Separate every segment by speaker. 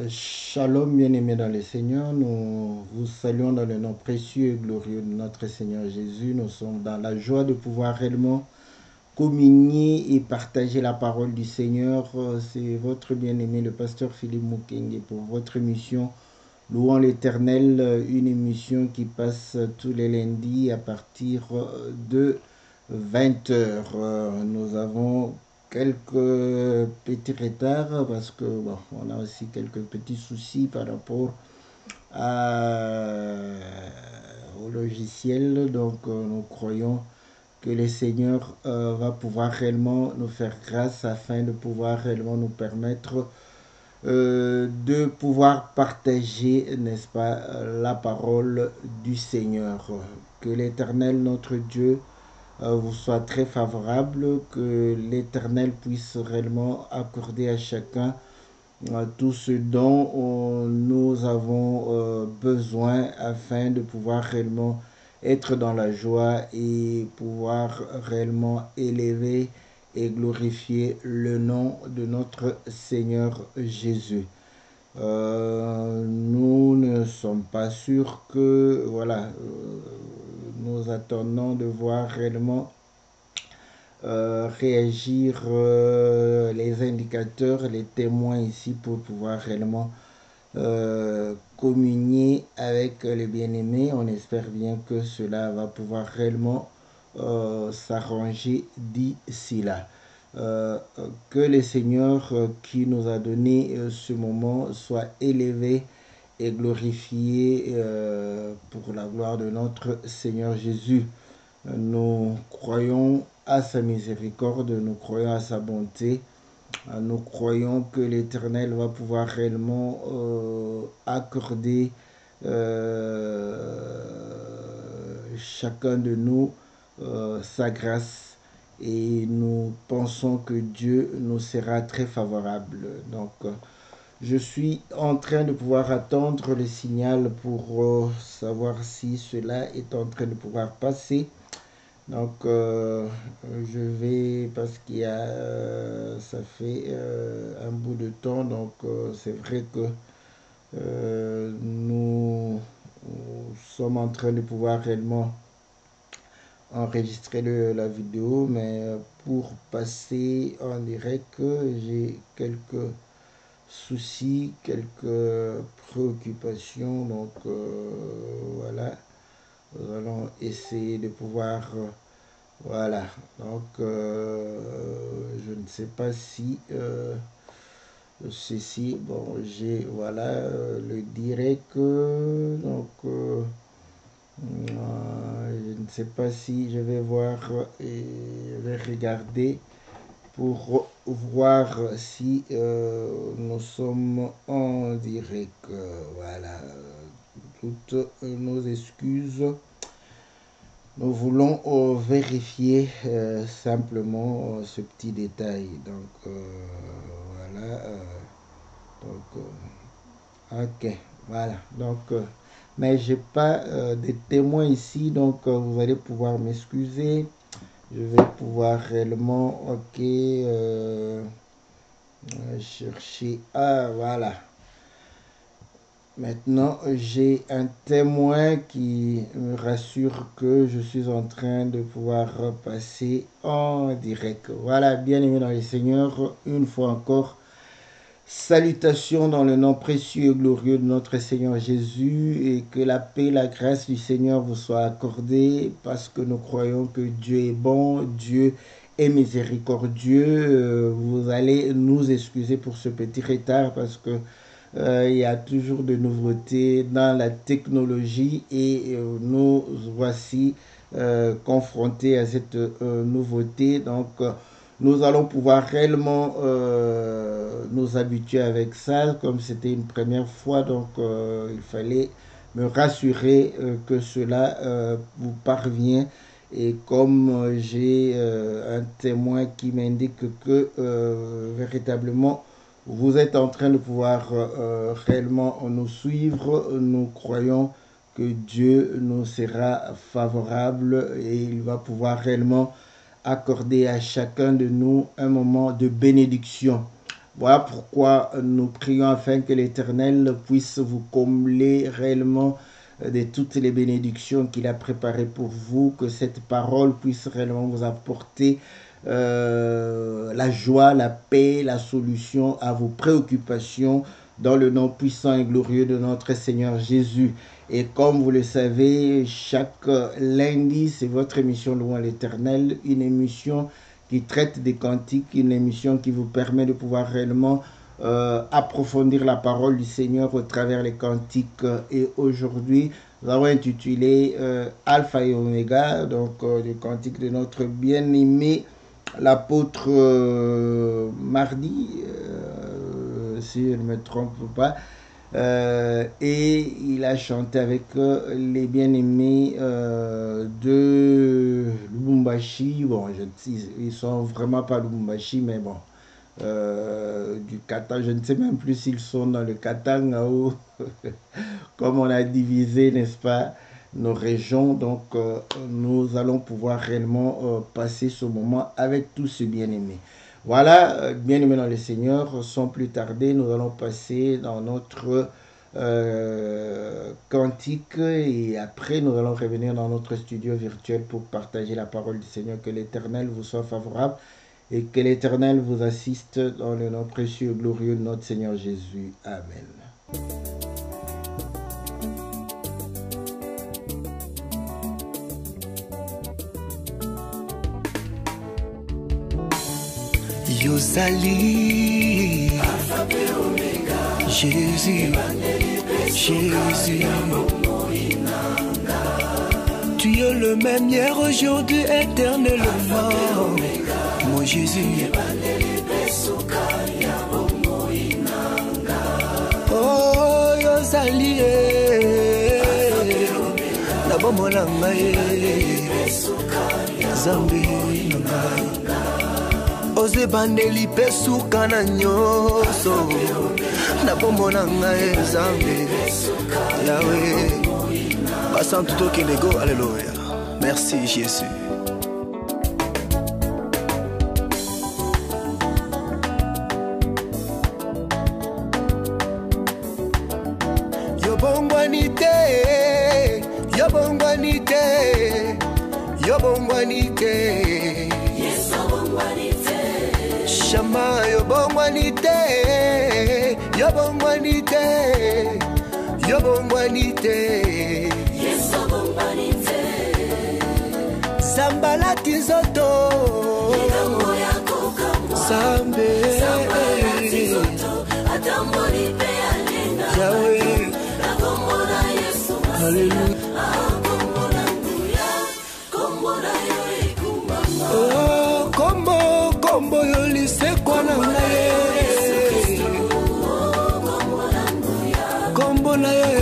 Speaker 1: Shalom, bien-aimés dans le Seigneur, nous vous saluons dans le nom précieux et glorieux de notre Seigneur Jésus. Nous sommes dans la joie de pouvoir réellement communier et partager la parole du Seigneur. C'est votre bien-aimé, le pasteur Philippe Mukenge, pour votre émission Louons l'Éternel, une émission qui passe tous les lundis à partir de 20 heures. Nous avons quelques petits retards parce que bon, on a aussi quelques petits soucis par rapport au logiciel. Donc nous croyons que le Seigneur va pouvoir réellement nous faire grâce afin de pouvoir réellement nous permettre de pouvoir partager, n'est-ce pas, la parole du Seigneur. Que l'Éternel, notre Dieu, vous soit très favorable, que l'Éternel puisse réellement accorder à chacun tout ce dont nous avons besoin afin de pouvoir réellement être dans la joie et pouvoir réellement élever et glorifier le nom de notre Seigneur Jésus. Nous ne sommes pas sûrs que, voilà, nous attendons de voir réellement réagir les indicateurs, les témoins ici pour pouvoir réellement communier avec les bien-aimés. On espère bien que cela va pouvoir réellement s'arranger d'ici là. Que le Seigneur qui nous a donné ce moment soit élevé et glorifié pour la gloire de notre Seigneur Jésus. Nous croyons à sa miséricorde, nous croyons à sa bonté, nous croyons que l'Éternel va pouvoir réellement accorder chacun de nous sa grâce et nous pensons que Dieu nous sera très favorable. Donc, je suis en train de pouvoir attendre le signal pour savoir si cela est en train de pouvoir passer. Donc, je vais, parce qu'il y a, ça fait un bout de temps, donc c'est vrai que nous sommes en train de pouvoir réellement enregistrer la vidéo, mais pour passer en direct, j'ai quelques soucis, quelques préoccupations, donc voilà, nous allons essayer de pouvoir voilà, donc je ne sais pas si ceci, bon, j'ai voilà le direct, donc je ne sais pas si je vais voir et je vais regarder pour voir si nous sommes en direct. Voilà, toutes nos excuses. Nous voulons vérifier simplement ce petit détail. Donc, voilà. Donc, ok. Voilà. Donc, mais j'ai pas de témoins ici. Donc, vous allez pouvoir m'excuser. Je vais pouvoir réellement, ok, chercher. Ah, voilà. Maintenant, j'ai un témoin qui me rassure que je suis en train de pouvoir passer en direct. Voilà, bien aimé dans le Seigneur, une fois encore, salutations dans le nom précieux et glorieux de notre Seigneur Jésus et que la paix, la grâce du Seigneur vous soit accordée parce que nous croyons que Dieu est bon, Dieu est miséricordieux. Vous allez nous excuser pour ce petit retard parce que il y a toujours de nouveautés dans la technologie et nous voici confrontés à cette nouveauté. Donc, nous allons pouvoir réellement nous habituer avec ça, comme c'était une première fois. Donc, il fallait me rassurer que cela vous parvient. Et comme j'ai un témoin qui m'indique que véritablement vous êtes en train de pouvoir réellement nous suivre. Nous croyons que Dieu nous sera favorable et il va pouvoir réellement accorder à chacun de nous un moment de bénédiction. Voilà pourquoi nous prions afin que l'Éternel puisse vous combler réellement de toutes les bénédictions qu'il a préparées pour vous, que cette parole puisse réellement vous apporter la joie, la paix, la solution à vos préoccupations dans le nom puissant et glorieux de notre Seigneur Jésus. Et comme vous le savez, chaque lundi, c'est votre émission Louons l'Éternel, une émission qui traite des cantiques, une émission qui vous permet de pouvoir réellement approfondir la parole du Seigneur au travers les cantiques. Et aujourd'hui, nous avons intitulé Alpha et Oméga, donc le cantique de notre bien-aimé, l'apôtre Mardi, si je ne me trompe pas. Et il a chanté avec les bien-aimés de Lubumbashi. Bon, ils sont vraiment pas Lubumbashi, mais bon, du Katanga. Je ne sais même plus s'ils sont dans le Katanga ou comme on a divisé, n'est-ce pas, nos régions. Donc, nous allons pouvoir réellement passer ce moment avec tous ces bien-aimés. Voilà, bien-aimés dans le Seigneur, sans plus tarder, nous allons passer dans notre cantique et après nous allons revenir dans notre studio virtuel pour partager la parole du Seigneur. Que l'Éternel vous soit favorable et que l'Éternel vous assiste dans le nom précieux et glorieux de notre Seigneur Jésus. Amen.
Speaker 2: Yosali, Jésus, Jésus, tu es le même hier, aujourd'hui, éternellement, mon Jésus. Oh, Yosali, la bombe Zambi, Oze bandeli pesuka na nyoso na bombo na ngai Nzambe Yahweh basantu tokende go. Alléluia. Merci Jésus. Yobongwanite, yobongwanite, yobongwanite. Shama yobongwanite, yobongwanite, yobongwanite. Yes, yobongwanite. Sambalati nzoto, Sambe, Yahweh, Hallelujah. Oh, kombo yolise kwa na ngai kombo na ye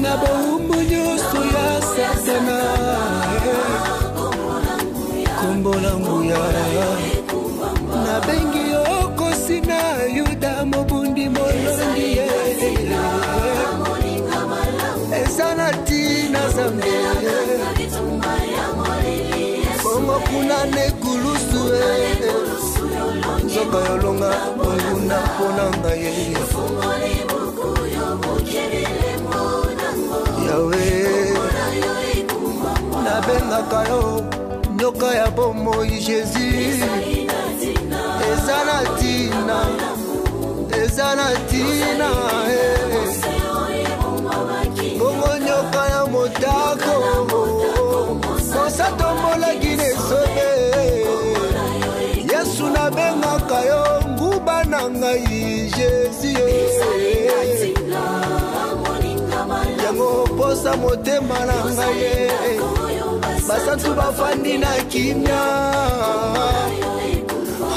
Speaker 2: na bombo nyonso ya Satana kombo na nguya na bengi yokosi na Yuda mobundi molongi ye esanati na Zambe Bongo kuna nekulusu Zoka yolonga Munguna ponanga ye Yahweh Nabenga kayo Nyoka ya bomo Jésus Ezanatina Ezanatina Bongo nyoka ya motako Kosa tombola gine sobe Yesu na benga kayo Nguba na ngai Jésus Yango posa motema na ngai Basantu bafandi na kimya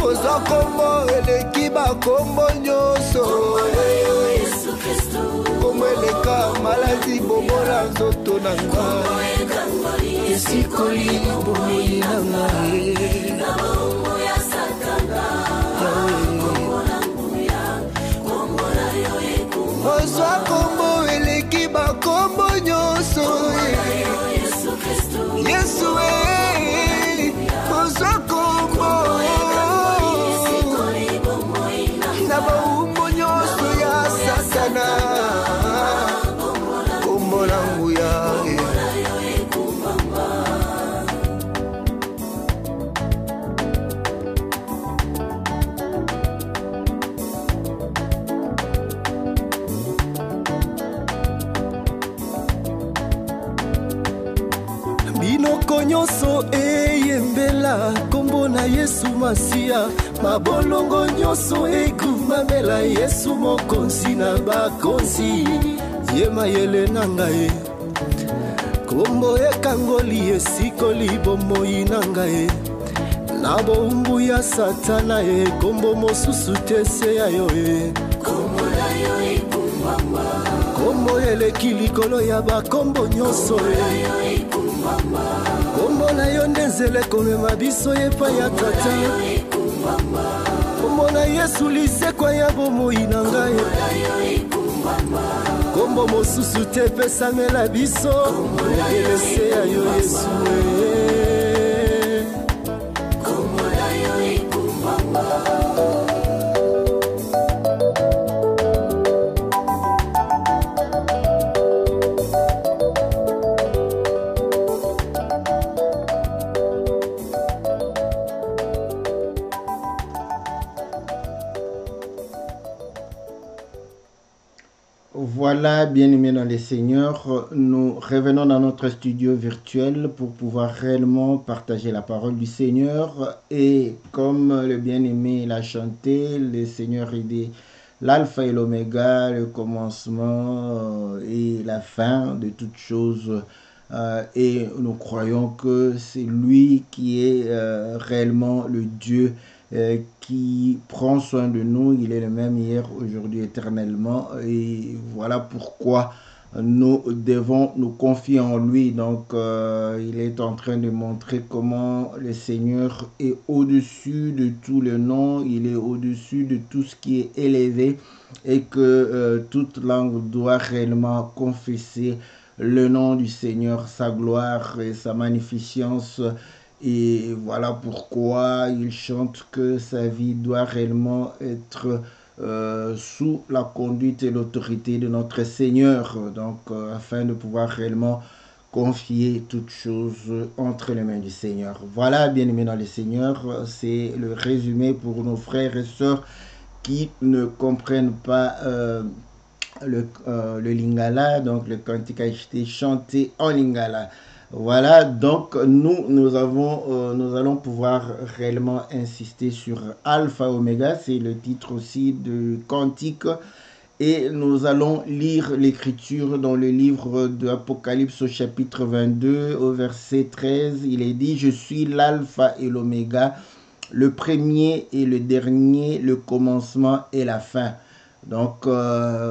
Speaker 2: Oza kombo eleki bakombo nyoso Kombo eleka maladi bomola nzoto na ngai Esikoli bomoi na ngai Ozwa kombo eleki bakombo nyoso Yesu Ozwa kombo nyonso eyembela kombo na Yesu Masia, mabolongo nyonso ekumamela Yesu mokonzi na bakonzi, ye mayele na ngai kombo ekangoli esikoli bomoi na ngai, na bombu ya satana ye kombo mosusu te se ya yo ye, kombo na yo ekumama, kombo eleki likolo ya bakombo nyonso ye, kombo na yo ndenzele komema biso epai ya tata, kombo na Yesu lisekwa ya bomoi na ngai, kombo mosusu te pesamela biso elese ya yo Yesu.
Speaker 1: Voilà, bien-aimés dans les seigneurs, nous revenons dans notre studio virtuel pour pouvoir réellement partager la parole du Seigneur. Et comme le bien-aimé l'a chanté, le Seigneur est dit l'alpha et l'oméga, le commencement et la fin de toutes choses. Et nous croyons que c'est lui qui est réellement le Dieu qui prend soin de nous. Il est le même hier, aujourd'hui, éternellement. Et voilà pourquoi nous devons nous confier en lui. Donc, il est en train de montrer comment le Seigneur est au-dessus de tous les noms. Il est au-dessus de tout ce qui est élevé et que toute langue doit réellement confesser le nom du Seigneur, sa gloire et sa magnificence. Et voilà pourquoi il chante que sa vie doit réellement être sous la conduite et l'autorité de notre Seigneur. Donc, afin de pouvoir réellement confier toutes choses entre les mains du Seigneur. Voilà, bien-aimés dans le Seigneur, c'est le résumé pour nos frères et sœurs qui ne comprennent pas le lingala. Donc, le cantique a été chanté en lingala. Voilà, donc nous allons pouvoir réellement insister sur Alpha Oméga, c'est le titre aussi du cantique, et nous allons lire l'écriture dans le livre de Apocalypse au chapitre 22 au verset 13. Il est dit: je suis l'Alpha et l'Oméga, le premier et le dernier, le commencement et la fin. Donc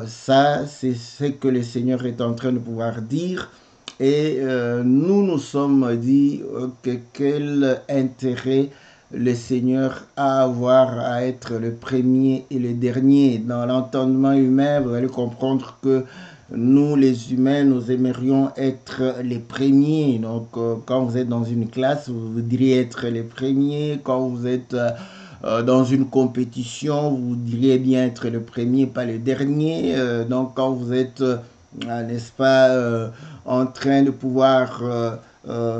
Speaker 1: ça, c'est ce que le Seigneur est en train de pouvoir dire. Et nous sommes dit que quel intérêt le Seigneur a à avoir à être le premier et le dernier. Dans l'entendement humain, vous allez comprendre que nous, les humains, nous aimerions être les premiers. Donc, quand vous êtes dans une classe, vous voudriez être les premiers. Quand vous êtes dans une compétition, vous voudriez bien être le premier, pas le dernier. Donc, quand vous êtes, n'est-ce pas, en train de pouvoir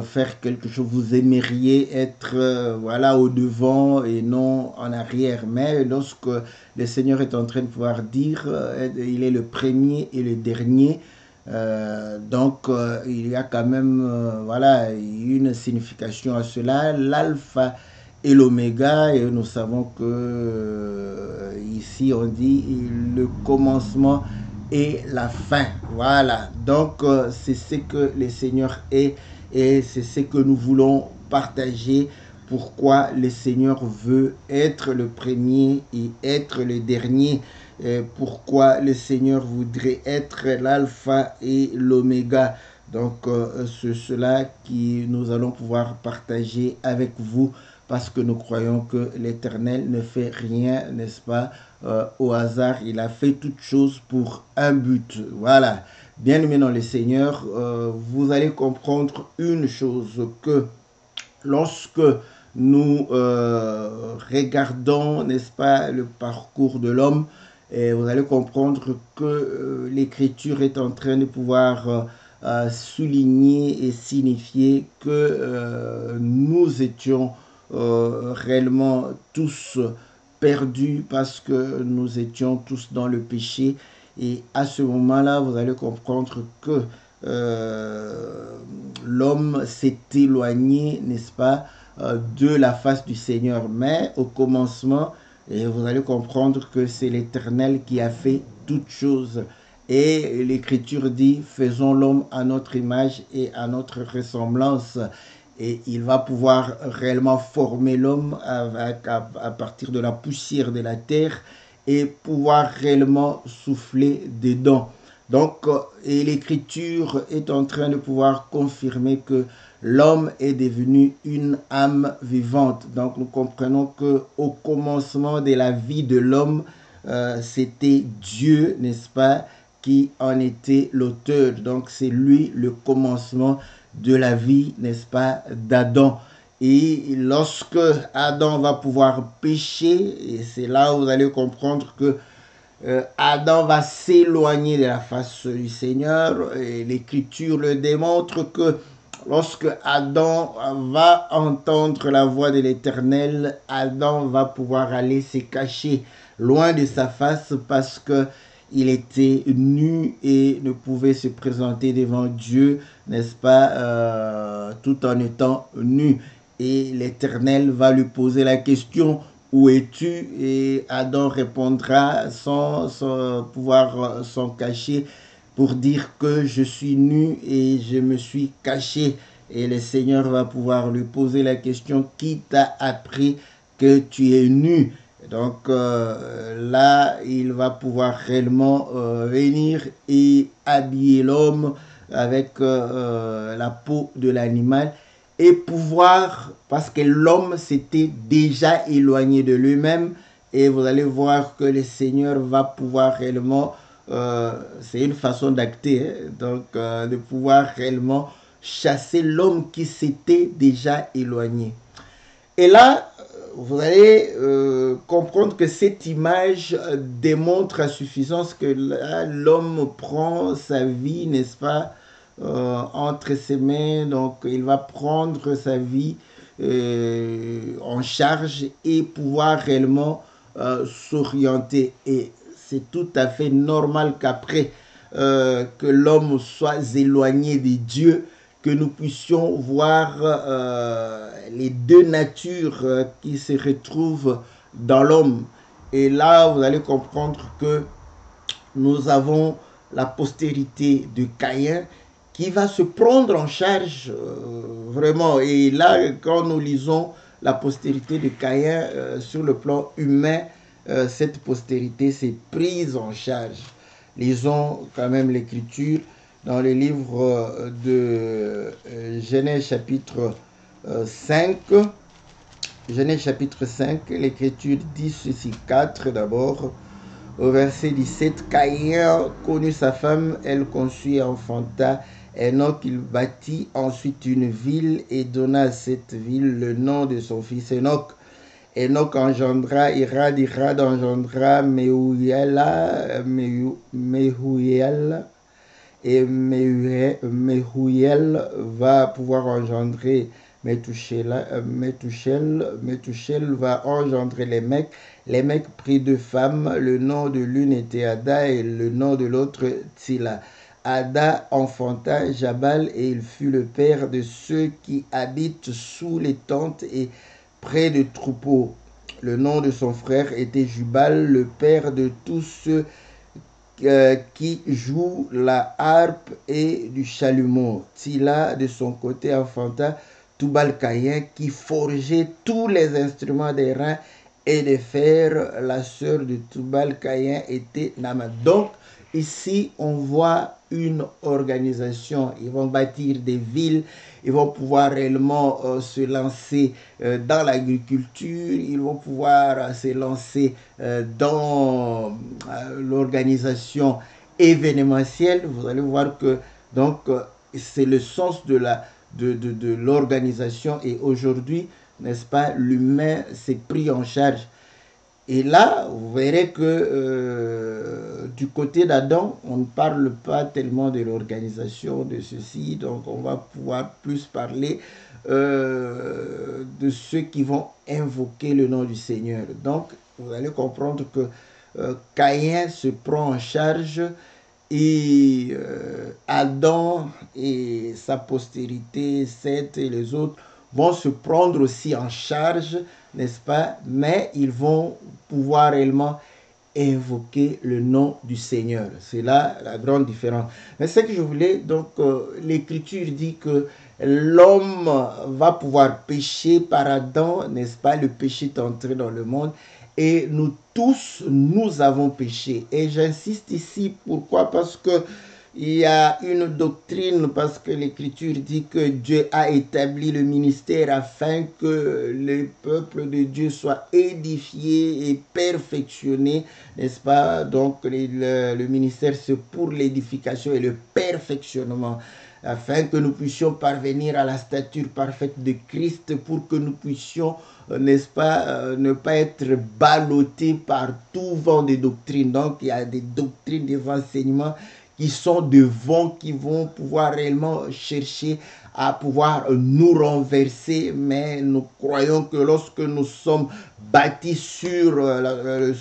Speaker 1: faire quelque chose, vous aimeriez être voilà, au devant et non en arrière. Mais lorsque le Seigneur est en train de pouvoir dire, il est le premier et le dernier, donc il y a quand même voilà, une signification à cela, l'alpha et l'oméga, et nous savons que ici on dit le commencement et la fin. Voilà, donc c'est ce que le Seigneur est et c'est ce que nous voulons partager. Pourquoi le Seigneur veut être le premier et être le dernier, pourquoi le Seigneur voudrait être l'alpha et l'oméga. Donc c'est cela que nous allons pouvoir partager avec vous, parce que nous croyons que l'Éternel ne fait rien, n'est-ce pas, au hasard. Il a fait toutes choses pour un but. Voilà. Bien-aimés dans le Seigneur, vous allez comprendre une chose, que lorsque nous regardons, n'est-ce pas, le parcours de l'homme, vous allez comprendre que l'Écriture est en train de pouvoir souligner et signifier que nous étions réellement tous perdus parce que nous étions tous dans le péché. Et à ce moment-là, vous allez comprendre que l'homme s'est éloigné, n'est-ce pas, de la face du Seigneur. Mais au commencement, et vous allez comprendre que c'est l'Éternel qui a fait toutes choses. Et l'Écriture dit, faisons l'homme à notre image et à notre ressemblance. Et il va pouvoir réellement former l'homme à partir de la poussière de la terre et pouvoir réellement souffler dedans. Donc, et l'Écriture est en train de pouvoir confirmer que l'homme est devenu une âme vivante. Donc, nous comprenons que au commencement de la vie de l'homme, c'était Dieu, n'est-ce pas, qui en était l'auteur. Donc, c'est lui le commencement de la vie, n'est-ce pas, d'Adam. Et lorsque Adam va pouvoir pécher, et c'est là où vous allez comprendre que Adam va s'éloigner de la face du Seigneur. Et l'Écriture le démontre que lorsque Adam va entendre la voix de l'Éternel, Adam va pouvoir aller se cacher loin de sa face parce que il était nu et ne pouvait se présenter devant Dieu, n'est-ce pas, tout en étant nu. Et l'Éternel va lui poser la question, où es-tu? Et Adam répondra sans pouvoir s'en cacher pour dire que je suis nu et je me suis caché. Et le Seigneur va pouvoir lui poser la question, qui t'a appris que tu es nu? Donc là, il va pouvoir réellement venir et habiller l'homme avec la peau de l'animal et pouvoir, parce que l'homme s'était déjà éloigné de lui-même, et vous allez voir que le Seigneur va pouvoir réellement, c'est une façon d'acter, hein, donc de pouvoir réellement chasser l'homme qui s'était déjà éloigné. Et là, vous allez comprendre que cette image démontre à suffisance que l'homme prend sa vie, n'est-ce pas, entre ses mains. Donc, il va prendre sa vie en charge et pouvoir réellement s'orienter. Et c'est tout à fait normal qu'après que l'homme soit éloigné de Dieu, que nous puissions voir les deux natures qui se retrouvent dans l'homme. Et là, vous allez comprendre que nous avons la postérité de Caïn qui va se prendre en charge vraiment. Et là, quand nous lisons la postérité de Caïn sur le plan humain, cette postérité s'est prise en charge. Lisons quand même l'Écriture dans le livre de Genèse chapitre 5. Genèse chapitre 5, l'Écriture dit ceci, 4 d'abord. Au verset 17, Caïn connut sa femme, elle conçut et enfanta. Enoch, il bâtit ensuite une ville et donna à cette ville le nom de son fils Enoch. Enoch engendra Irad, Irad engendra Mehuiel, et Mehuiel va pouvoir engendrer Métushel va engendrer les mecs. Les mecs prirent deux femmes, le nom de l'une était Ada et le nom de l'autre Tsila. Ada enfanta Jabal et il fut le père de ceux qui habitent sous les tentes et près de troupeaux. Le nom de son frère était Jubal, le père de tous ceux qui jouent la harpe et du chalumeau. Tsila de son côté enfanta Tubal-Caïn qui forgeait tous les instruments d'airain et de fer. La sœur de Tubal-Caïn était Nama. Donc ici on voit une organisation. Ils vont bâtir des villes, ils vont pouvoir réellement se lancer dans l'agriculture, ils vont pouvoir se lancer dans l'organisation événementielle. Vous allez voir que donc c'est le sens de l'organisation et aujourd'hui, n'est-ce pas, l'humain s'est pris en charge. Et là, vous verrez que du côté d'Adam, on ne parle pas tellement de l'organisation de ceci, donc on va pouvoir plus parler de ceux qui vont invoquer le nom du Seigneur. Donc, vous allez comprendre que Caïn se prend en charge Et Adam et sa postérité, Seth et les autres, vont se prendre aussi en charge, n'est-ce pas? Mais ils vont pouvoir réellement invoquer le nom du Seigneur. C'est là la grande différence. Mais ce que je voulais, donc, l'Écriture dit que l'homme va pouvoir pécher par Adam, n'est-ce pas? Le péché est entré dans le monde. Et nous tous, nous avons péché. Et j'insiste ici, pourquoi? Parce que il y a une doctrine, parce que l'Écriture dit que Dieu a établi le ministère afin que le peuple de Dieu soit édifié et perfectionné, n'est-ce pas? Donc le ministère, c'est pour l'édification et le perfectionnement, afin que nous puissions parvenir à la stature parfaite de Christ, pour que nous puissions, n'est-ce pas, ne pas être ballottés par tout vent de doctrine. Donc il y a des doctrines, des enseignements qui sont devant, qui vont pouvoir réellement chercher à pouvoir nous renverser, mais nous croyons que lorsque nous sommes bâtis sur le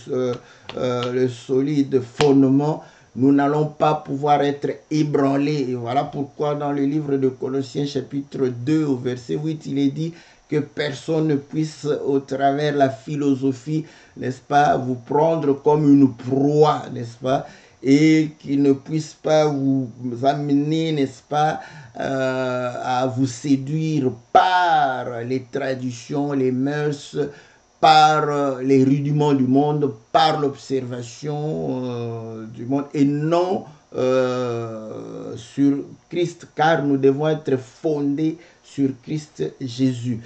Speaker 1: solide fondement, nous n'allons pas pouvoir être ébranlés. Et voilà pourquoi dans le livre de Colossiens chapitre 2 au verset 8, il est dit que personne ne puisse au travers la philosophie, n'est-ce pas, vous prendre comme une proie, n'est-ce pas, et qui ne puisse pas vous amener, n'est-ce pas, à vous séduire par les traditions, les mœurs, par les rudiments du monde, par l'observation du monde, et non sur Christ, car nous devons être fondés sur Christ Jésus.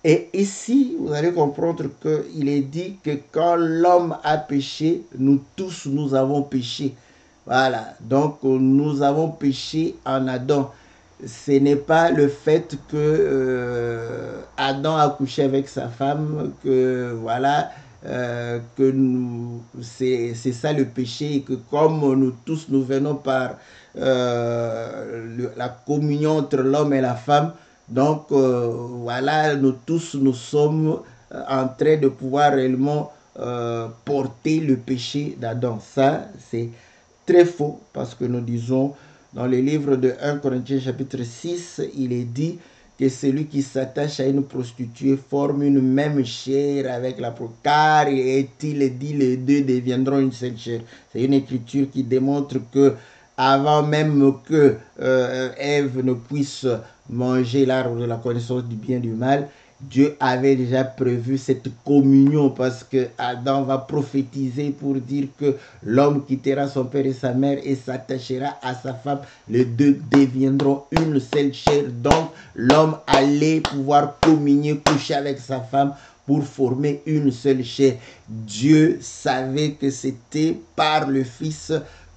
Speaker 1: Et ici, vous allez comprendre qu'il est dit que quand l'homme a péché, nous tous, nous avons péché. Voilà, donc nous avons péché en Adam. Ce n'est pas le fait que Adam a couché avec sa femme, que voilà, que c'est ça le péché, et que comme nous tous nous venons par la communion entre l'homme et la femme, donc voilà, nous tous nous sommes en train de pouvoir réellement porter le péché d'Adam. Ça, c'est très faux, parce que nous disons dans le livre de 1 Corinthiens chapitre 6, il est dit que celui qui s'attache à une prostituée forme une même chair avec la prostituée, car est-il dit les deux deviendront une seule chair. C'est une écriture qui démontre que avant même que Ève ne puisse manger l'arbre de la connaissance du bien et du mal, Dieu avait déjà prévu cette communion, parce que Adam va prophétiser pour dire que l'homme quittera son père et sa mère et s'attachera à sa femme. Les deux deviendront une seule chair. Donc l'homme allait pouvoir communier, coucher avec sa femme pour former une seule chair. Dieu savait que c'était par le Fils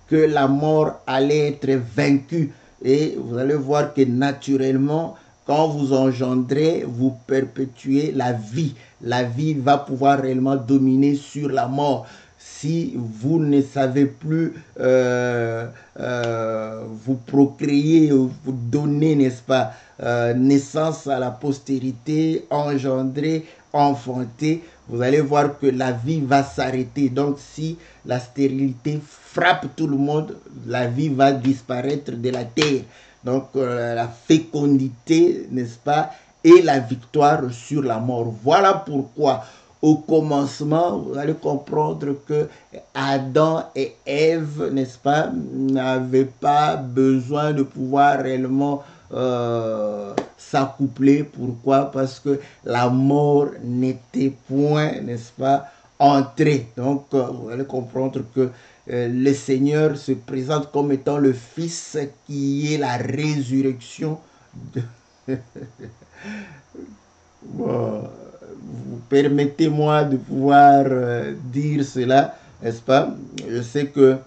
Speaker 1: que la mort allait être vaincue. Et vous allez voir que naturellement, quand vous engendrez, vous perpétuez la vie. La vie va pouvoir réellement dominer sur la mort. Si vous ne savez plus vous procréer, vous donner, n'est-ce pas, naissance à la postérité, engendrer, enfanter, vous allez voir que la vie va s'arrêter. Donc si la stérilité frappe tout le monde, la vie va disparaître de la terre. Donc la fécondité, n'est-ce pas, et la victoire sur la mort. Voilà pourquoi au commencement, vous allez comprendre que Adam et Ève, n'est-ce pas, n'avaient pas besoin de pouvoir réellement s'accoupler. Pourquoi? Parce que la mort n'était point, n'est-ce pas, entrée. Donc vous allez comprendre que le Seigneur se présente comme étant le Fils qui est la résurrection de... Bon, permettez-moi de pouvoir dire cela, n'est-ce pas? Je sais que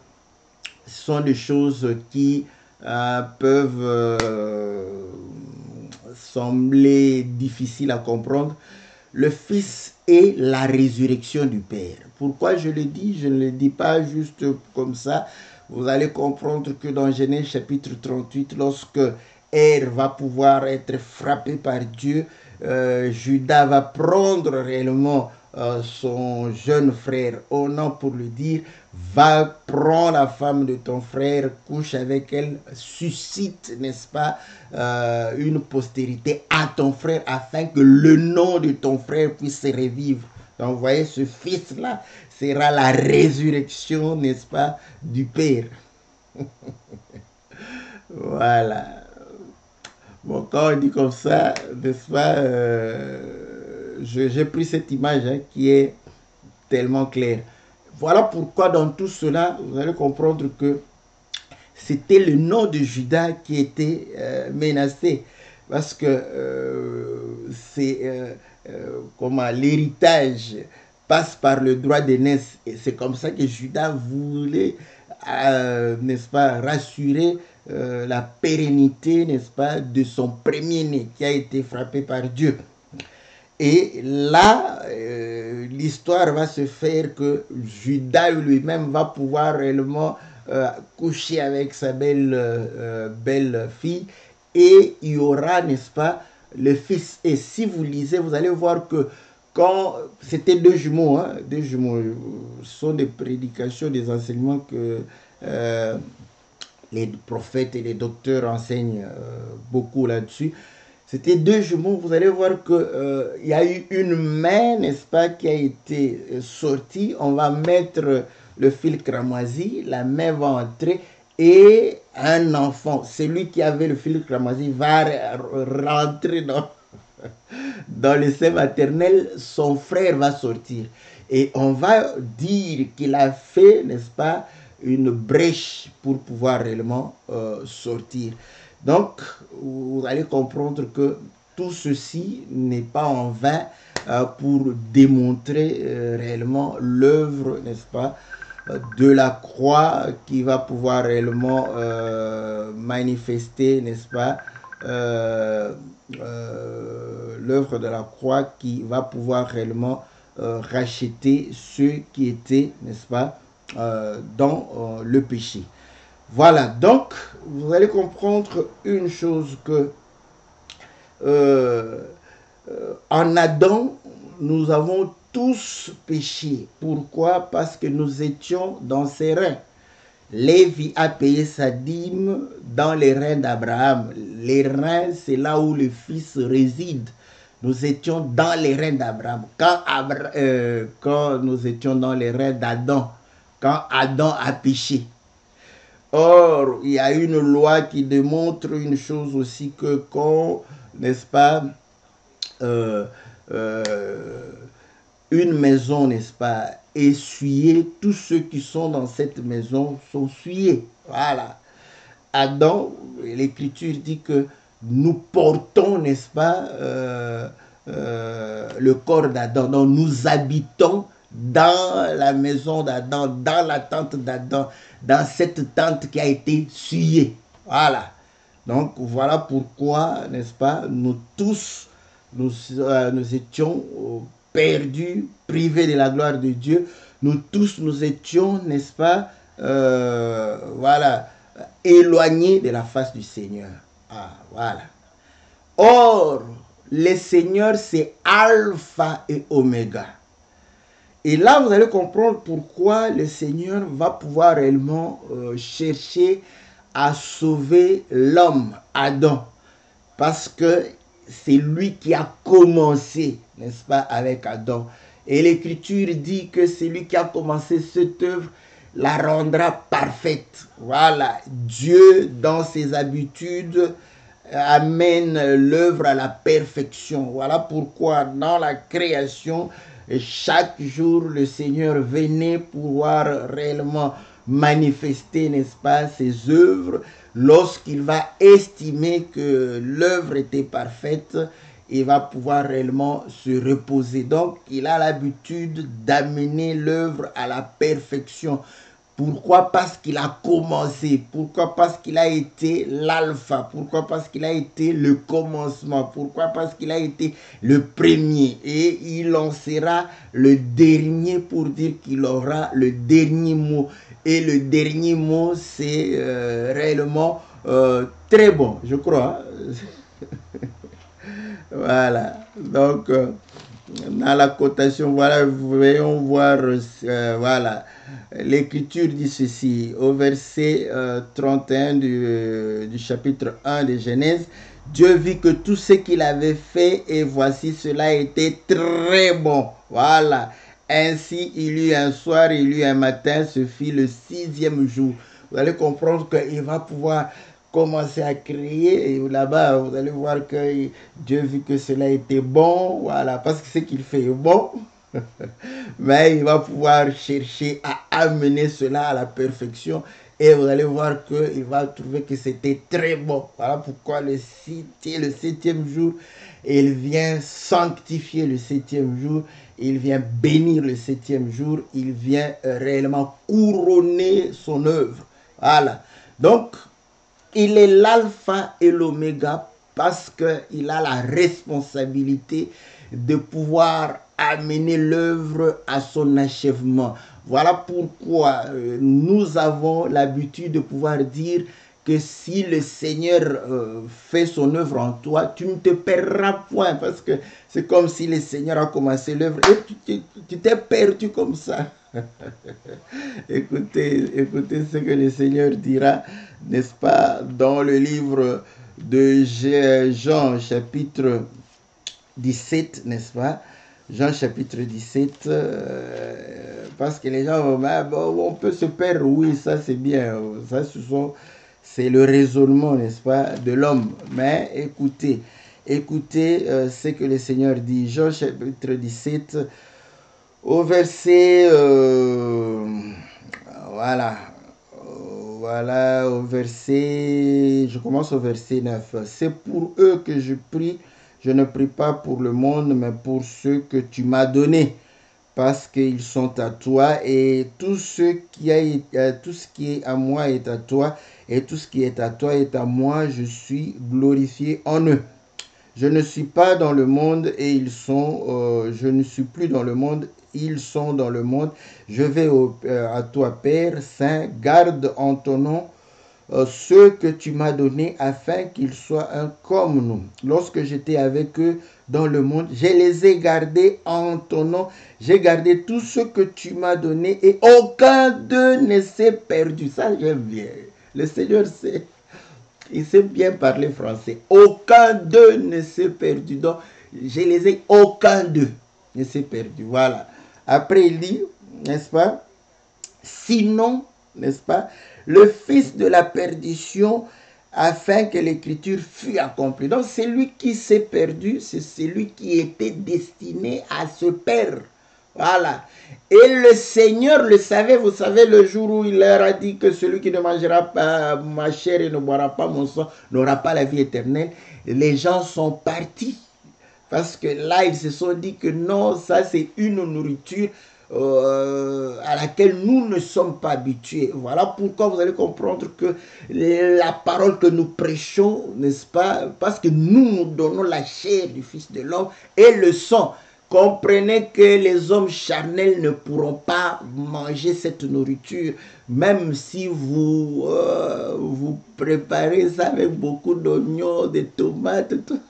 Speaker 1: ce sont des choses qui peuvent sembler difficiles à comprendre. Le Fils est la résurrection du Père. Pourquoi je le dis? Je ne le dis pas juste comme ça. Vous allez comprendre que dans Genèse chapitre 38, lorsque Er va pouvoir être frappé par Dieu, Judas va prendre réellement son jeune frère. Oh non, pour lui dire, va prendre la femme de ton frère, couche avec elle, suscite, n'est-ce pas, une postérité à ton frère afin que le nom de ton frère puisse se revivre. Donc, vous voyez, ce fils-là sera la résurrection, n'est-ce pas, du Père. Voilà. Bon, quand on dit comme ça, n'est-ce pas, j'ai pris cette image hein, qui est tellement claire. Voilà pourquoi dans tout cela, vous allez comprendre que c'était le nom de Judas qui était menacé. Parce que c'est comment l'héritage passe par le droit d'aînesse. Et c'est comme ça que Judas voulait, n'est-ce pas, rassurer la pérennité, n'est-ce pas, de son premier-né qui a été frappé par Dieu. Et là, l'histoire va se faire que Judas lui-même va pouvoir réellement coucher avec sa belle fille. Et il y aura, n'est-ce pas, le fils. Et si vous lisez, vous allez voir que quand c'était deux jumeaux, ce sont des prédications, des enseignements que les prophètes et les docteurs enseignent beaucoup là-dessus. C'était deux jumeaux, vous allez voir qu'il y a eu une main, n'est-ce pas, qui a été sortie. On va mettre le fil cramoisi, la main va entrer et un enfant, celui qui avait le fil cramoisi, va rentrer dans le sein maternel, son frère va sortir. Et on va dire qu'il a fait, n'est-ce pas, une brèche pour pouvoir réellement sortir. Donc, vous allez comprendre que tout ceci n'est pas en vain pour démontrer réellement l'œuvre, n'est-ce pas, de la croix qui va pouvoir réellement manifester, n'est-ce pas, l'œuvre de la croix qui va pouvoir réellement racheter ceux qui étaient, n'est-ce pas, dans le péché. Voilà, donc vous allez comprendre une chose que en Adam, nous avons tous péché. Pourquoi? Parce que nous étions dans ses reins. Lévi a payé sa dîme dans les reins d'Abraham. Les reins, c'est là où le Fils réside. Nous étions dans les reins d'Abraham. Quand nous étions dans les reins d'Adam, quand Adam a péché. Or, il y a une loi qui démontre une chose aussi que quand, n'est-ce pas, une maison, n'est-ce pas, est souillée, tous ceux qui sont dans cette maison sont souillés. Voilà. Adam, l'Écriture dit que nous portons, n'est-ce pas, le corps d'Adam. Donc, nous habitons dans la maison d'Adam, dans la tente d'Adam, dans cette tente qui a été souillée. Voilà. Donc, voilà pourquoi, n'est-ce pas, nous tous, nous étions perdus, privés de la gloire de Dieu. Nous tous, nous étions, n'est-ce pas, voilà, éloignés de la face du Seigneur. Ah, voilà. Or, le Seigneur, c'est Alpha et Oméga. Et là, vous allez comprendre pourquoi le Seigneur va pouvoir réellement chercher à sauver l'homme, Adam. Parce que c'est lui qui a commencé, n'est-ce pas, avec Adam. Et l'Écriture dit que c'est lui qui a commencé cette œuvre, la rendra parfaite. Voilà, Dieu, dans ses habitudes, amène l'œuvre à la perfection. Voilà pourquoi dans la création, chaque jour, le Seigneur venait pouvoir réellement manifester, n'est-ce pas, ses œuvres. Lorsqu'il va estimer que l'œuvre était parfaite, il va pouvoir réellement se reposer. Donc, il a l'habitude d'amener l'œuvre à la perfection. Pourquoi? Parce qu'il a commencé. Pourquoi? Parce qu'il a été l'alpha. Pourquoi? Parce qu'il a été le commencement. Pourquoi? Parce qu'il a été le premier. Et il en sera le dernier pour dire qu'il aura le dernier mot. Et le dernier mot, c'est réellement très bon, je crois. Voilà. Donc, dans la cotation, voilà, voyons voir, voilà, l'écriture dit ceci, au verset 31 du chapitre 1 de Genèse, Dieu vit que tout ce qu'il avait fait, et voici cela était très bon. Voilà. Ainsi, il y eut un soir, il y eut un matin, ce fut le 6e jour. Vous allez comprendre qu'il va pouvoir commencer à créer, et là-bas, vous allez voir que Dieu vit que cela était bon, voilà, parce que ce qu'il fait est bon. Mais il va pouvoir chercher à amener cela à la perfection. Et vous allez voir qu'il va trouver que c'était très bon. Voilà pourquoi le 7e jour, il vient sanctifier le 7e jour. Il vient bénir le 7e jour. Il vient réellement couronner son œuvre. Voilà. Donc, il est l'alpha et l'oméga parce qu'il a la responsabilité de pouvoir amener l'œuvre à son achèvement. Voilà pourquoi nous avons l'habitude de pouvoir dire que si le Seigneur fait son œuvre en toi, tu ne te perdras point, parce que c'est comme si le Seigneur a commencé l'œuvre et tu t'es perdu comme ça. Écoutez ce que le Seigneur dira, n'est-ce pas, dans le livre de Jean chapitre 17, n'est-ce pas? Jean chapitre 17, parce que les gens vont dire, bon, on peut se perdre, oui, ça c'est bien, ça c'est le raisonnement, n'est-ce pas, de l'homme. Mais écoutez ce que le Seigneur dit, Jean chapitre 17, au verset, voilà, au verset, je commence au verset 9. C'est pour eux que je prie, je ne prie pas pour le monde, mais pour ceux que tu m'as donnés, parce qu'ils sont à toi, et tout ce qui est à moi est à toi, et tout ce qui est à toi est à moi, je suis glorifié en eux. Je ne suis pas dans le monde et ils sont, je ne suis plus dans le monde, ils sont dans le monde. Je vais à toi, Père Saint, garde en ton nom ceux que tu m'as donnés afin qu'ils soient un comme nous. Lorsque j'étais avec eux dans le monde, je les ai gardés en ton nom. J'ai gardé tout ce que tu m'as donné et aucun d'eux ne s'est perdu. Ça, j'aime bien. Le Seigneur sait. Il sait bien parler français. Aucun d'eux ne s'est perdu. Donc, je les ai, aucun d'eux ne s'est perdu. Voilà. Après, il dit, n'est-ce pas? Sinon, n'est-ce pas? Le fils de la perdition, afin que l'écriture fût accomplie. Donc, c'est lui qui s'est perdu, c'est celui qui était destiné à se perdre. Voilà. Et le Seigneur le savait, vous savez, le jour où il leur a dit que celui qui ne mangera pas ma chair et ne boira pas mon sang n'aura pas la vie éternelle, les gens sont partis. Parce que là, ils se sont dit que non, ça c'est une nourriture à laquelle nous ne sommes pas habitués. Voilà pourquoi vous allez comprendre que la parole que nous prêchons, n'est-ce pas, parce que nous donnons la chair du Fils de l'homme et le sang. Comprenez que les hommes charnels ne pourront pas manger cette nourriture, même si vous préparez ça avec beaucoup d'oignons, de tomates, tout.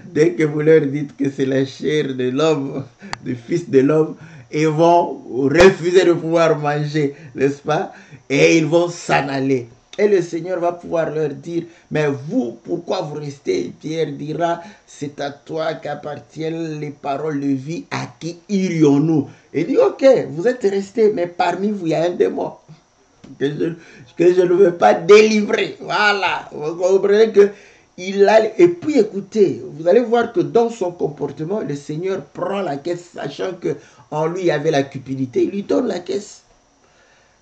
Speaker 1: Dès que vous leur dites que c'est la chair de l'homme, du Fils de l'homme, ils vont refuser de pouvoir manger, n'est-ce pas? Et ils vont s'en aller. Et le Seigneur va pouvoir leur dire, mais vous, pourquoi vous restez? Pierre dira, c'est à toi qu'appartiennent les paroles de vie, à qui irions-nous? Il dit, ok, vous êtes restés, mais parmi vous, il y a un démon que je ne veux pas délivrer. Voilà, vous comprenez que et puis écoutez, vous allez voir que dans son comportement, le Seigneur prend la caisse, sachant qu'en lui il y avait la cupidité, il lui donne la caisse.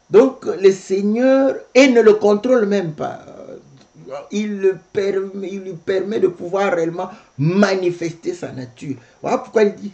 Speaker 1: Donc le Seigneur, et ne le contrôle même pas, il lui permet de pouvoir réellement manifester sa nature. Voilà pourquoi il dit,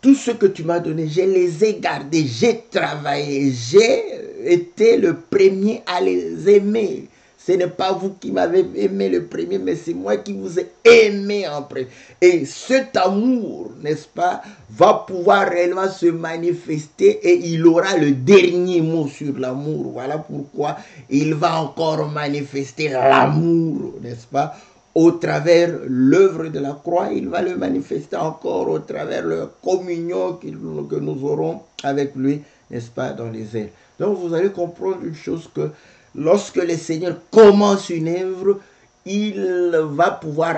Speaker 1: tout ce que tu m'as donné, je les ai gardés, j'ai travaillé, j'ai été le premier à les aimer. Ce n'est pas vous qui m'avez aimé le premier, mais c'est moi qui vous ai aimé en premier. Et cet amour, n'est-ce pas, va pouvoir réellement se manifester et il aura le dernier mot sur l'amour. Voilà pourquoi il va encore manifester l'amour, n'est-ce pas, au travers l'œuvre de la croix, il va le manifester encore au travers la communion que nous aurons avec lui, n'est-ce pas, dans les airs. Donc vous allez comprendre une chose, que lorsque le Seigneur commence une œuvre, il va pouvoir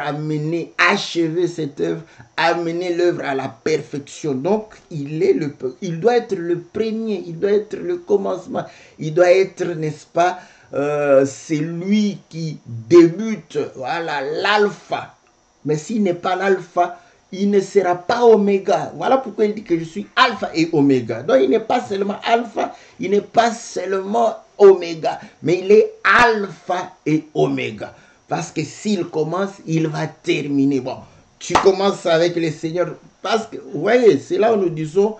Speaker 1: achever cette œuvre, amener l'œuvre à la perfection. Donc, il doit être le premier, il doit être le commencement, il doit être, n'est-ce pas, c'est lui qui débute, voilà, l'alpha. Mais s'il n'est pas l'alpha, il ne sera pas oméga. Voilà pourquoi il dit que je suis alpha et oméga. Donc, il n'est pas seulement alpha, il n'est pas seulement oméga, mais il est alpha et oméga. Parce que s'il commence, il va terminer. Bon, tu commences avec le Seigneur. Parce que, vous voyez, c'est là où nous disons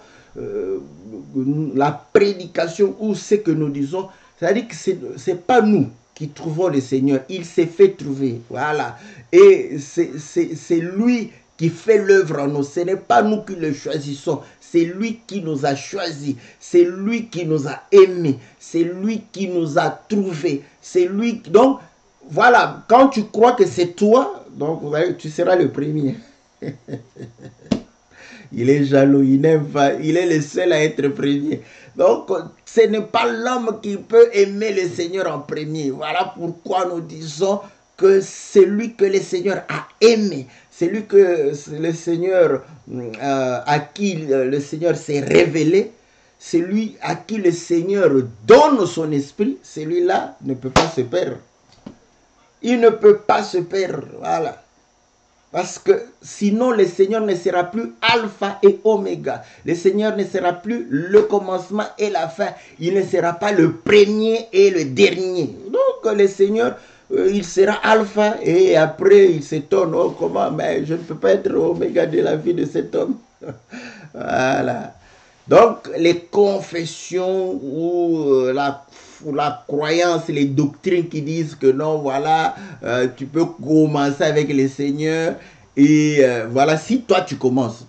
Speaker 1: la prédication, ou ce que nous disons. C'est-à-dire que ce n'est pas nous qui trouvons le Seigneur. Il s'est fait trouver. Voilà. Et c'est lui qui fait l'œuvre en nous. Ce n'est pas nous qui le choisissons. C'est lui qui nous a choisis. C'est lui qui nous a aimés. C'est lui qui nous a trouvés. C'est lui qui... Donc, voilà, quand tu crois que c'est toi, donc tu seras le premier. Il est jaloux, il n'aime pas, il est le seul à être premier. Donc, ce n'est pas l'homme qui peut aimer le Seigneur en premier. Voilà pourquoi nous disons que c'est lui que le Seigneur a aimé. C'est lui que le Seigneur, à qui le Seigneur s'est révélé. C'est lui à qui le Seigneur donne son esprit. Celui-là ne peut pas se perdre. Il ne peut pas se perdre, voilà. Parce que sinon, le Seigneur ne sera plus alpha et oméga. Le Seigneur ne sera plus le commencement et la fin. Il ne sera pas le premier et le dernier. Donc, le Seigneur, il sera alpha et après, il s'étonne. Oh, comment? Mais je ne peux pas être oméga de la vie de cet homme. Voilà. Donc, les confessions ou la croyance, les doctrines qui disent que non, voilà, tu peux commencer avec le Seigneur et voilà, si toi tu commences,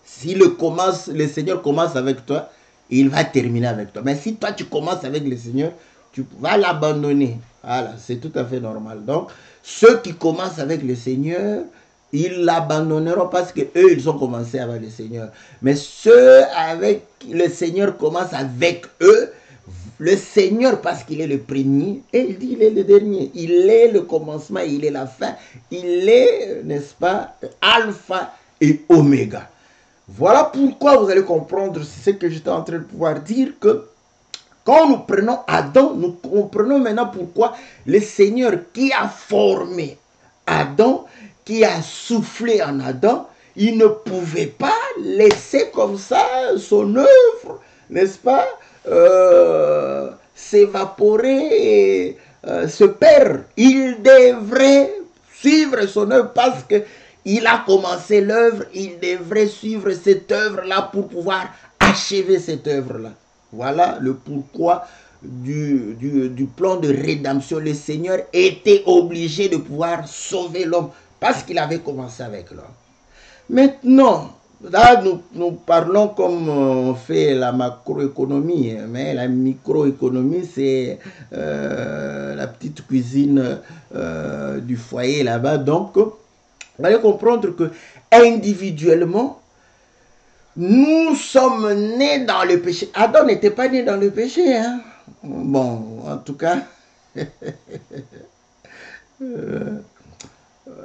Speaker 1: si le Seigneur commence avec toi, il va terminer avec toi. Mais si toi tu commences avec le Seigneur, tu vas l'abandonner. Voilà, c'est tout à fait normal. Donc, ceux qui commencent avec le Seigneur, ils l'abandonneront parce que eux ils ont commencé avec le Seigneur. Mais ceux avec le Seigneur commencent avec eux. Le Seigneur, parce qu'il est le premier, et il dit il est le dernier. Il est le commencement, il est la fin. Il est, n'est-ce pas, alpha et oméga. Voilà pourquoi vous allez comprendre ce que j'étais en train de pouvoir dire, que quand nous prenons Adam, nous comprenons maintenant pourquoi le Seigneur qui a formé Adam, qui a soufflé en Adam, il ne pouvait pas laisser comme ça son œuvre, n'est-ce pas, s'évaporer et se perdre. Il devrait suivre son œuvre parce qu'il a commencé l'œuvre, il devrait suivre cette œuvre-là pour pouvoir achever cette œuvre-là. Voilà le pourquoi du plan de rédemption. Le Seigneur était obligé de pouvoir sauver l'homme parce qu'il avait commencé avec l'homme. Maintenant, là, nous parlons comme on fait la macroéconomie, mais la microéconomie, c'est la petite cuisine du foyer là-bas. Donc, vous allez comprendre que individuellement, nous sommes nés dans le péché. Adam n'était pas né dans le péché, hein? Bon, en tout cas...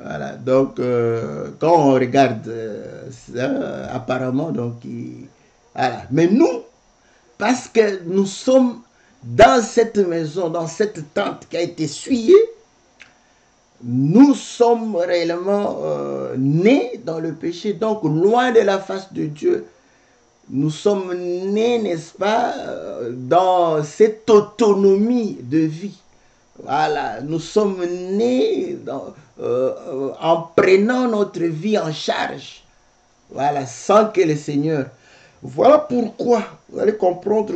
Speaker 1: Voilà, donc quand on regarde ça, apparemment, donc, voilà. Mais nous, parce que nous sommes dans cette maison, dans cette tente qui a été souillée, nous sommes réellement nés dans le péché, donc loin de la face de Dieu. Nous sommes nés, n'est-ce pas, dans cette autonomie de vie. Voilà, nous sommes nés en prenant notre vie en charge. Voilà, sans que le Seigneur... Voilà pourquoi vous allez comprendre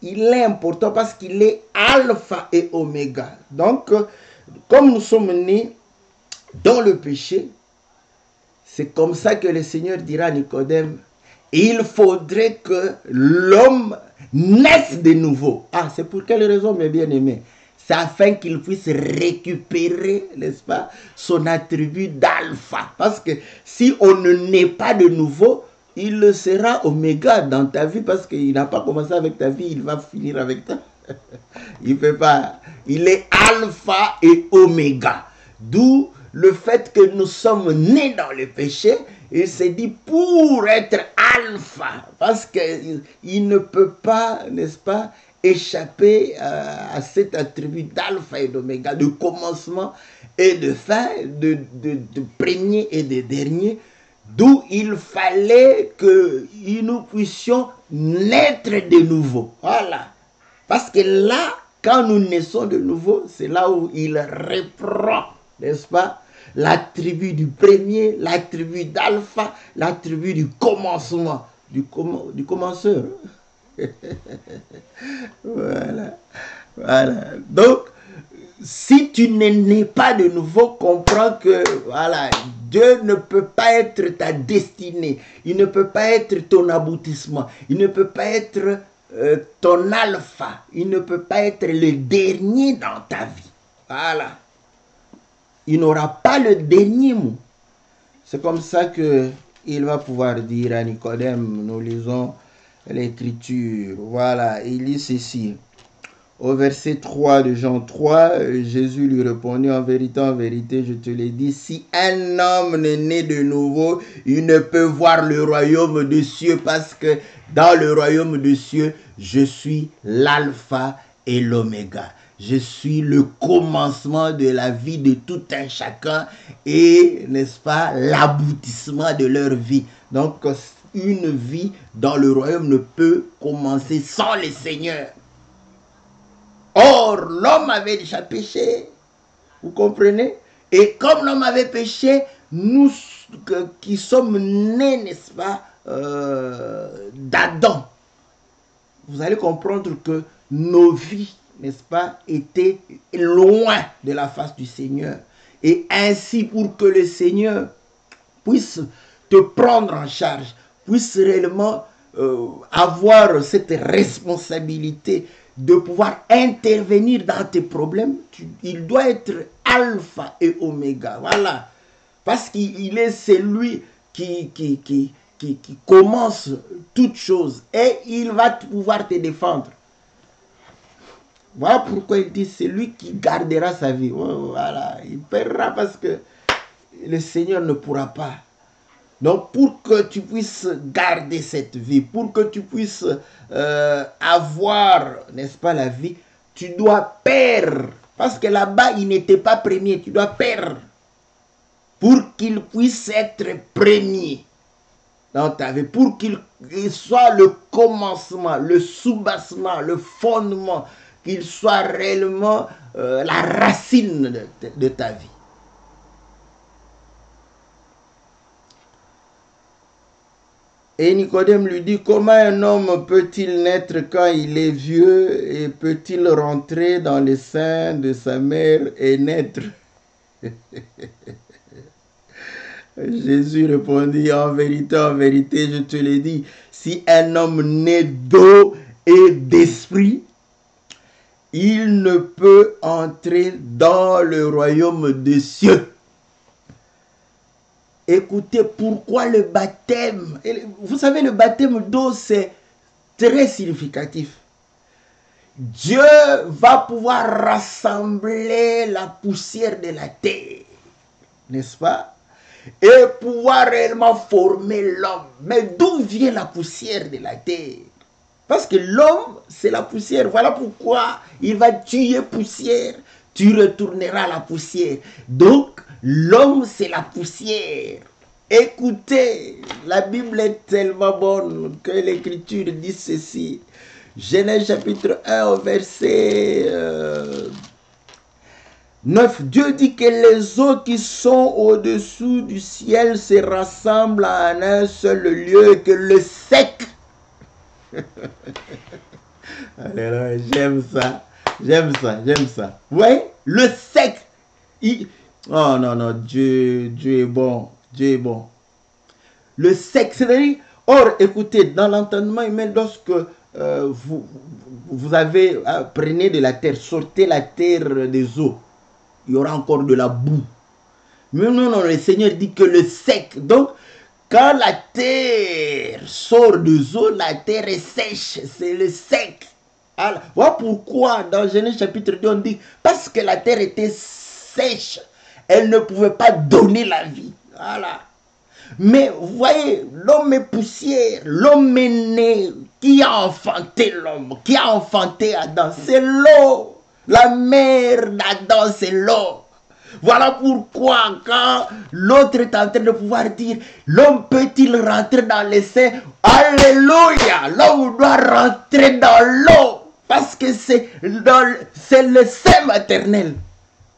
Speaker 1: qu'il est important parce qu'il est alpha et oméga. Donc, comme nous sommes nés dans le péché, c'est comme ça que le Seigneur dira à Nicodème, il faudrait que l'homme naisse de nouveau. Ah, c'est pour quelle raison, mes bien-aimés? c'est afin qu'il puisse récupérer, n'est-ce pas, son attribut d'alpha. Parce que si on ne naît pas de nouveau, il sera oméga dans ta vie parce qu'il n'a pas commencé avec ta vie, il va finir avec toi. Il ne peut pas. Il est alpha et oméga. D'où le fait que nous sommes nés dans le péché. Il s'est dit pour être alpha. Parce qu'il ne peut pas, n'est-ce pas, échapper à cet attribut d'alpha et d'oméga, de commencement et de fin, de premier et de dernier. D'où il fallait que nous puissions naître de nouveau. Voilà. Parce que là, quand nous naissons de nouveau, c'est là où il reprend, n'est-ce pas, l'attribut du premier, l'attribut d'alpha, l'attribut du commencement, du commenceur. Voilà. Voilà. Donc, si tu n'es né pas de nouveau, comprends que, voilà, Dieu ne peut pas être ta destinée. Il ne peut pas être ton aboutissement. Il ne peut pas être ton alpha. Il ne peut pas être le dernier dans ta vie. Voilà. Il n'aura pas le dernier mot. C'est comme ça qu'il va pouvoir dire à Nicodème, nous lisons l'Écriture. Voilà, il lit ceci. Au verset 3 de Jean 3, Jésus lui répondit, en vérité, je te l'ai dit, si un homme n'est né de nouveau, il ne peut voir le royaume des cieux, parce que dans le royaume des cieux, je suis l'alpha et l'oméga. Je suis le commencement de la vie de tout un chacun et, n'est-ce pas, l'aboutissement de leur vie. Donc, une vie dans le royaume ne peut commencer sans le Seigneur. Or, l'homme avait déjà péché. Vous comprenez? Et comme l'homme avait péché, nous qui sommes nés, n'est-ce pas, d'Adam, vous allez comprendre que nos vies, n'est-ce pas, étaient loin de la face du Seigneur. Et ainsi, pour que le Seigneur puisse te prendre en charge, puisse réellement avoir cette responsabilité de pouvoir intervenir dans tes problèmes, il doit être alpha et oméga. Voilà. Parce qu'il est celui qui commence toutes choses et il va pouvoir te défendre. Voilà pourquoi il dit c'est lui qui gardera sa vie. Voilà. Il paiera parce que le Seigneur ne pourra pas. Donc, pour que tu puisses garder cette vie, pour que tu puisses avoir, n'est-ce pas, la vie, tu dois perdre. Parce que là-bas, il n'était pas premier, tu dois perdre. Pour qu'il puisse être premier dans ta vie, pour qu'il soit le commencement, le soubassement, le fondement, qu'il soit réellement la racine de ta vie. Et Nicodème lui dit, comment un homme peut-il naître quand il est vieux et peut-il rentrer dans le sein de sa mère et naître? Jésus répondit, en vérité, je te l'ai dit, si un homme naît d'eau et d'esprit, il ne peut entrer dans le royaume des cieux. Écoutez, pourquoi le baptême? Vous savez, le baptême d'eau, c'est très significatif. Dieu va pouvoir rassembler la poussière de la terre, n'est-ce pas? Et pouvoir réellement former l'homme. Mais d'où vient la poussière de la terre? Parce que l'homme, c'est la poussière. Voilà pourquoi il va tuer poussière. Tu retourneras à la poussière. Donc, l'homme, c'est la poussière. Écoutez, la Bible est tellement bonne que l'Écriture dit ceci. Genèse chapitre 1 au verset 9. Dieu dit que les eaux qui sont au-dessous du ciel se rassemblent en un seul lieu, que le sec. Alléluia, j'aime ça. J'aime ça. Vous voyez, le sec. Oh non, Dieu est bon. Dieu est bon. Le sec, c'est-à-dire, or, écoutez, dans l'entendement humain, lorsque vous avez, prenez de la terre, sortez la terre des eaux, il y aura encore de la boue. Mais non, le Seigneur dit que le sec, donc quand la terre sort des eaux, la terre est sèche, c'est le sec. Alors, voilà pourquoi dans Genèse chapitre 2 on dit, parce que la terre était sèche, elle ne pouvait pas donner la vie. Voilà. Mais vous voyez, l'homme est poussière, l'homme est né, qui a enfanté l'homme, qui a enfanté Adam, c'est l'eau. La mère d'Adam, c'est l'eau. Voilà pourquoi quand l'autre est en train de pouvoir dire, l'homme peut-il rentrer dans les seins? Alléluia, l'homme doit rentrer dans l'eau. Parce que c'est le sein maternel.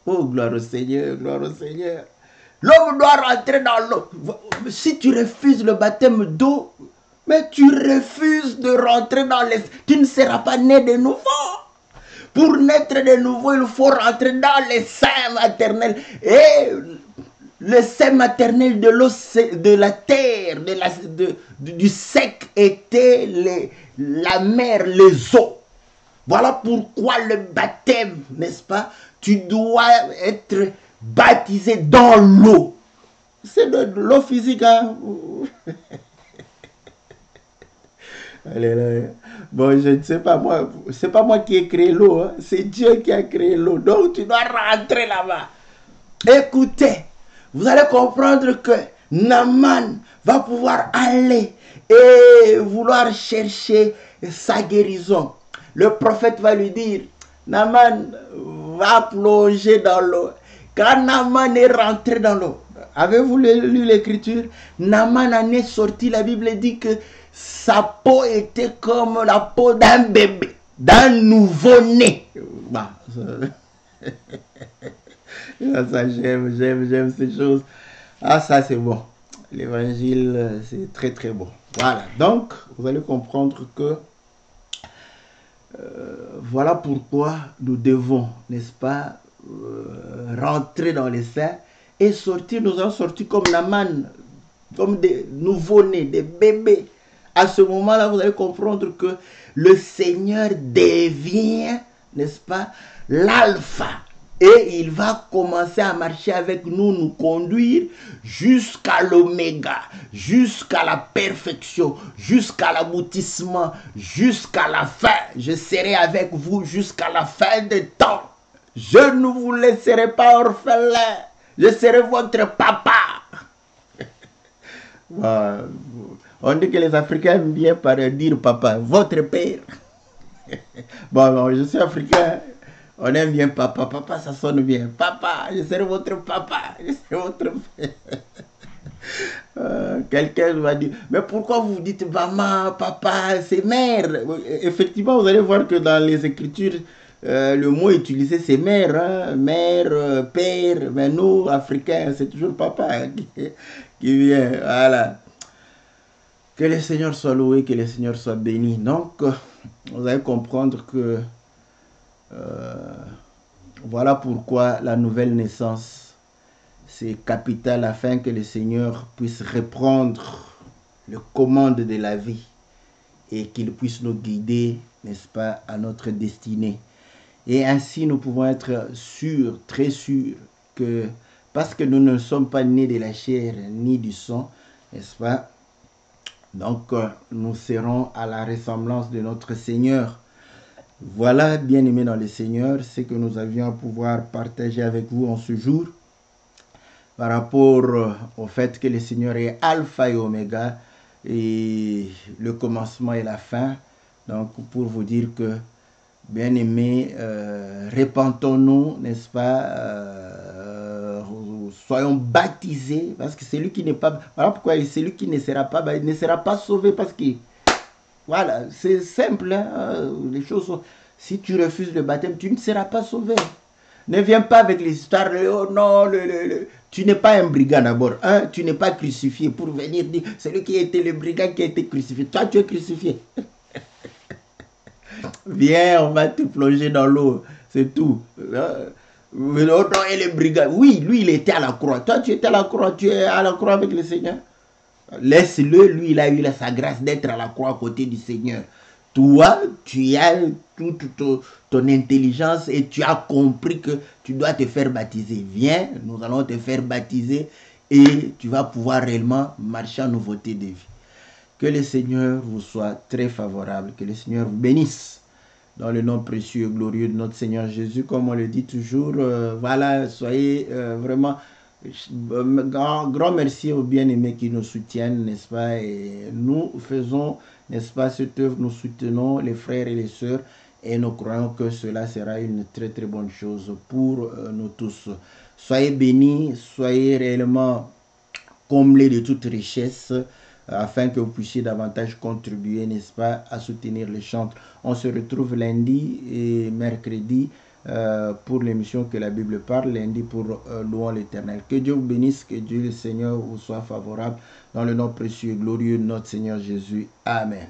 Speaker 1: Oh, gloire au Seigneur, gloire au Seigneur. L'homme doit rentrer dans l'eau. Si tu refuses le baptême d'eau, mais tu refuses de rentrer dans les... Tu ne seras pas né de nouveau. Pour naître de nouveau, il faut rentrer dans les seins maternels. Et le sein maternel de l'eau, de la terre, du sec était la mer, les eaux. Voilà pourquoi le baptême, n'est-ce pas? Tu dois être baptisé dans l'eau. C'est de l'eau physique, hein? Alléluia. Bon, je ne sais pas, moi, c'est pas moi qui ai créé l'eau, hein? C'est Dieu qui a créé l'eau. Donc, tu dois rentrer là-bas. Écoutez, vous allez comprendre que Naaman va pouvoir aller et vouloir chercher sa guérison. Le prophète va lui dire, Naaman va plonger dans l'eau. Quand Naaman est rentré dans l'eau, avez-vous lu l'écriture? Naaman en est sorti, la Bible dit que sa peau était comme la peau d'un bébé, d'un nouveau-né. Bah, ça j'aime ces choses. Ah, ça c'est bon. L'évangile, c'est très très bon. Voilà, donc vous allez comprendre que voilà pourquoi nous devons, n'est-ce pas, rentrer dans les seins et sortir. Nous avons sorti comme Naaman, comme des nouveaux-nés, des bébés. À ce moment-là, vous allez comprendre que le Seigneur devient, n'est-ce pas, l'alpha. Et il va commencer à marcher avec nous, nous conduire jusqu'à l'oméga, jusqu'à la perfection, jusqu'à l'aboutissement, jusqu'à la fin. Je serai avec vous jusqu'à la fin des temps. Je ne vous laisserai pas orphelin. Je serai votre papa. On dit que les Africains aiment bien par dire papa, votre père. Bon, je suis africain. On aime bien papa. Papa, ça sonne bien. Papa, je serai votre papa. Je serai votre père. Quelqu'un va dire, mais pourquoi vous dites maman, papa, c'est mère? Effectivement, vous allez voir que dans les Écritures, le mot utilisé, c'est mère. Hein? Mère, père. Mais nous, Africains, c'est toujours papa qui vient. Voilà. Que le Seigneur soit loué, que le Seigneur soit béni. Donc, vous allez comprendre que voilà pourquoi la nouvelle naissance, c'est capital afin que le Seigneur puisse reprendre le commande de la vie et qu'il puisse nous guider, n'est-ce pas, à notre destinée. Et ainsi, nous pouvons être sûrs, très sûrs, que parce que nous ne sommes pas nés de la chair ni du sang, n'est-ce pas, donc nous serons à la ressemblance de notre Seigneur. Voilà, bien-aimés dans le Seigneur, ce que nous avions à pouvoir partager avec vous en ce jour par rapport au fait que le Seigneur est alpha et oméga et le commencement et la fin. Donc, pour vous dire que, bien-aimés, repentons-nous, n'est-ce pas, soyons baptisés, parce que celui qui n'est pas, voilà pourquoi celui qui ne sera pas sauvé, parce que voilà, c'est simple, hein? Les choses sont... Si tu refuses le baptême, tu ne seras pas sauvé. Ne viens pas avec les histoires, oh non, tu n'es pas un brigand d'abord, hein? Tu n'es pas crucifié pour venir dire, celui qui a été le brigand qui a été crucifié, toi tu es crucifié. Viens, on va te plonger dans l'eau, c'est tout. Mais non, et le brigand, oui, lui il était à la croix, toi tu étais à la croix, tu es à la croix avec le Seigneur. Laisse-le, lui il a eu sa grâce d'être à la croix à côté du Seigneur. toi, tu as toute ton intelligence et tu as compris que tu dois te faire baptiser. Viens, nous allons te faire baptiser et tu vas pouvoir réellement marcher en nouveauté de vie. Que le Seigneur vous soit très favorable, que le Seigneur vous bénisse. Dans le nom précieux et glorieux de notre Seigneur Jésus, comme on le dit toujours, voilà, soyez vraiment grand merci aux bien-aimés qui nous soutiennent, n'est-ce pas? Et nous faisons, n'est-ce pas, cette œuvre, nous soutenons les frères et les sœurs et nous croyons que cela sera une très très bonne chose pour nous tous. Soyez bénis, soyez réellement comblés de toute richesse, afin que vous puissiez davantage contribuer, n'est-ce pas, à soutenir les chantres. On se retrouve lundi et mercredi pour l'émission que la Bible parle, lundi pour louant l'Éternel. Que Dieu vous bénisse, que Dieu le Seigneur vous soit favorable, dans le nom précieux et glorieux de notre Seigneur Jésus. Amen.